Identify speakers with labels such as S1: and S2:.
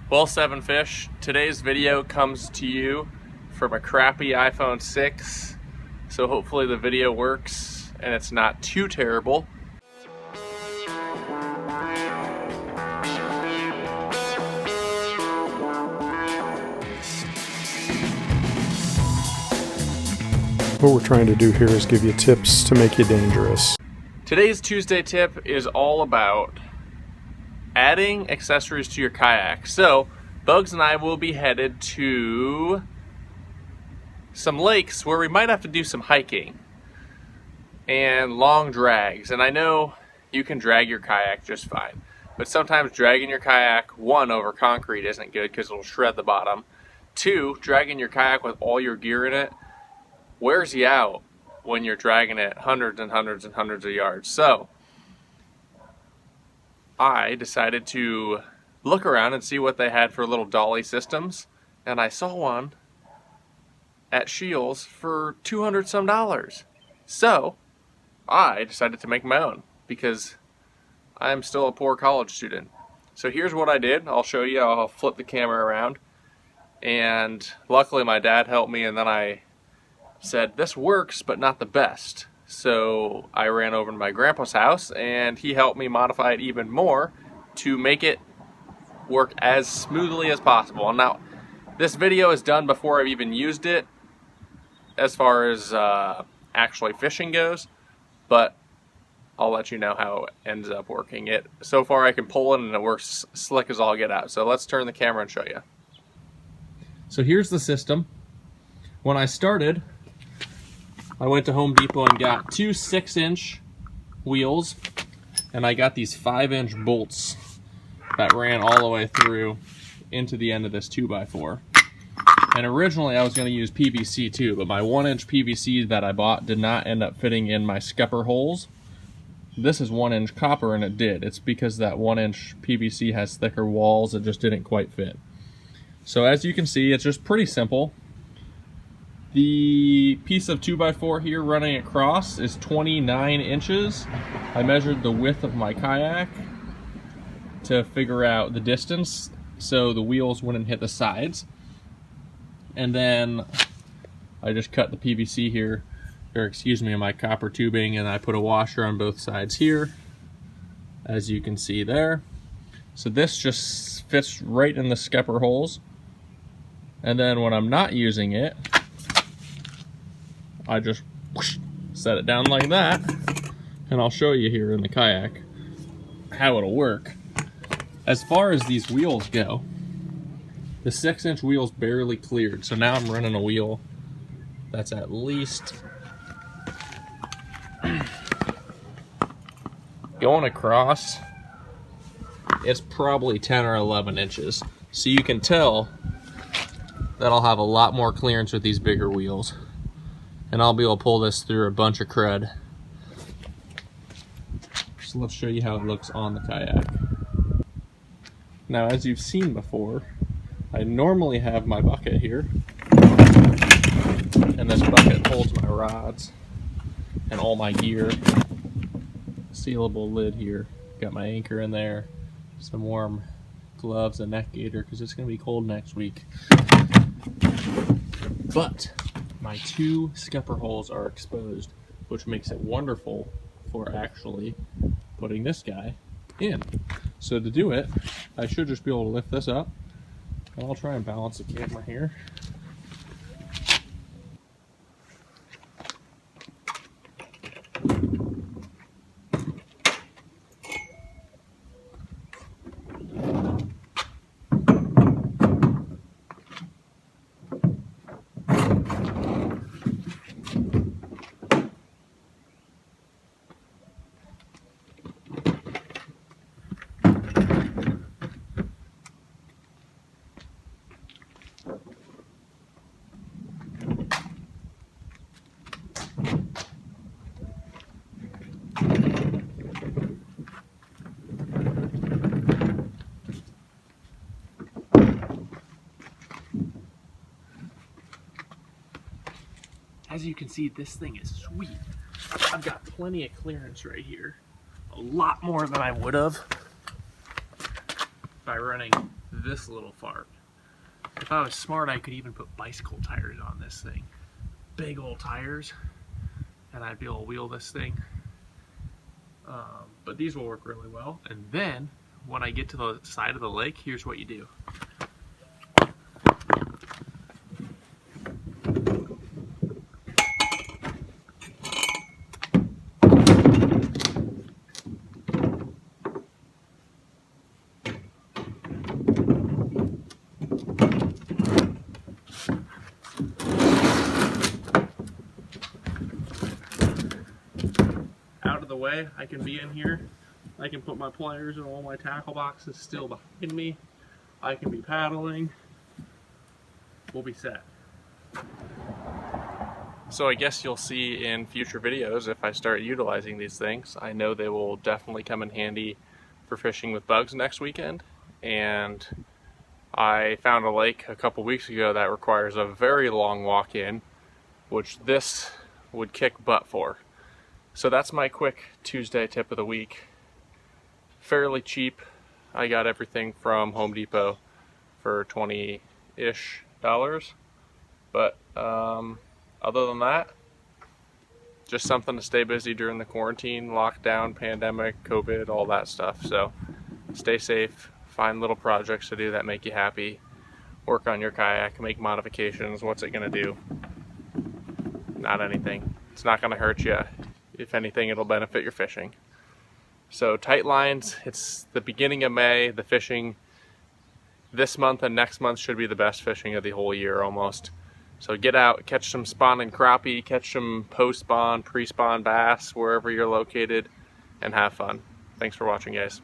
S1: Well, Seven Fish, today's video comes to you from a crappy iPhone 6, so hopefully the video works and it's not too terrible.
S2: What we're trying to do here is give you tips to make you dangerous.
S1: Today's Tuesday tip is all about adding accessories to your kayak. So, Bugs and I will be headed to some lakes where we might have to do some hiking and long drags. And I know you can drag your kayak just fine, but sometimes dragging your kayak, one, over concrete isn't good because it'll shred the bottom. Two, dragging your kayak with all your gear in it wears you out when you're dragging it hundreds and hundreds and hundreds of yards. So I decided to look around and see what they had for little dolly systems, and I saw one at Shields for $200 some. So I decided to make my own because I'm still a poor college student. So here's what I did. I'll show you. I'll flip the camera around, and luckily my dad helped me, and then I said this works but not the best. So I ran over to my grandpa's house and he helped me modify it even more to make it work as smoothly as possible. Now, this video is done before I've even used it as far as actually fishing goes, but I'll let you know how it ends up working. So far I can pull it and it works slick as all get out. So let's turn the camera and show you. So here's the system. When I started, I went to Home Depot and got two 6-inch wheels, and I got these 5-inch bolts that ran all the way through into the end of this 2x4. And originally I was going to use PVC too, but my 1-inch PVC that I bought did not end up fitting in my scupper holes. This is 1-inch copper and it did. It's because that 1-inch PVC has thicker walls, it just didn't quite fit. So as you can see, it's just pretty simple. The piece of 2x4 here running across is 29 inches. I measured the width of my kayak to figure out the distance so the wheels wouldn't hit the sides. And then I just cut the PVC here, or excuse me, my copper tubing, and I put a washer on both sides here, as you can see there. So this just fits right in the scupper holes. And then when I'm not using it, I just set it down like that, and I'll show you here in the kayak how it'll work. As far as these wheels go, the 6-inch wheel's barely cleared, so now I'm running a wheel that's at least going across, it's probably 10 or 11 inches. So you can tell that I'll have a lot more clearance with these bigger wheels, and I'll be able to pull this through a bunch of crud. So let's show you how it looks on the kayak. Now, as you've seen before, I normally have my bucket here, and this bucket holds my rods and all my gear. Sealable lid here. Got my anchor in there, some warm gloves, a neck gaiter because it's going to be cold next week. But my two scupper holes are exposed, which makes it wonderful for actually putting this guy in. So to do it, I should just be able to lift this up, and I'll try and balance the camera here. As you can see, this thing is sweet. I've got plenty of clearance right here. A lot more than I would have by running this little fart. If I was smart, I could even put bicycle tires on this thing. Big old tires, and I'd be able to wheel this thing. But these will work really well. And then, when I get to the side of the lake, here's what you do. Out of the way, I can be in here. I can put my pliers and all my tackle boxes still behind me. I can be paddling. We'll be set. So I guess you'll see in future videos if I start utilizing these things. I know they will definitely come in handy for fishing with bugs next weekend. And I found a lake a couple weeks ago that requires a very long walk in, which this would kick butt for. So that's my quick Tuesday tip of the week. Fairly cheap. I got everything from Home Depot for $20-ish. But other than that, just something to stay busy during the quarantine, lockdown, pandemic, COVID, all that stuff. So stay safe, find little projects to do that make you happy, work on your kayak, make modifications. What's it gonna do? Not anything. It's not gonna hurt you. If anything, it'll benefit your fishing. So tight lines, it's the beginning of May. The fishing this month and next month should be the best fishing of the whole year almost. So get out, catch some spawning crappie, catch some post-spawn, pre-spawn bass, wherever you're located, and have fun. Thanks for watching, guys.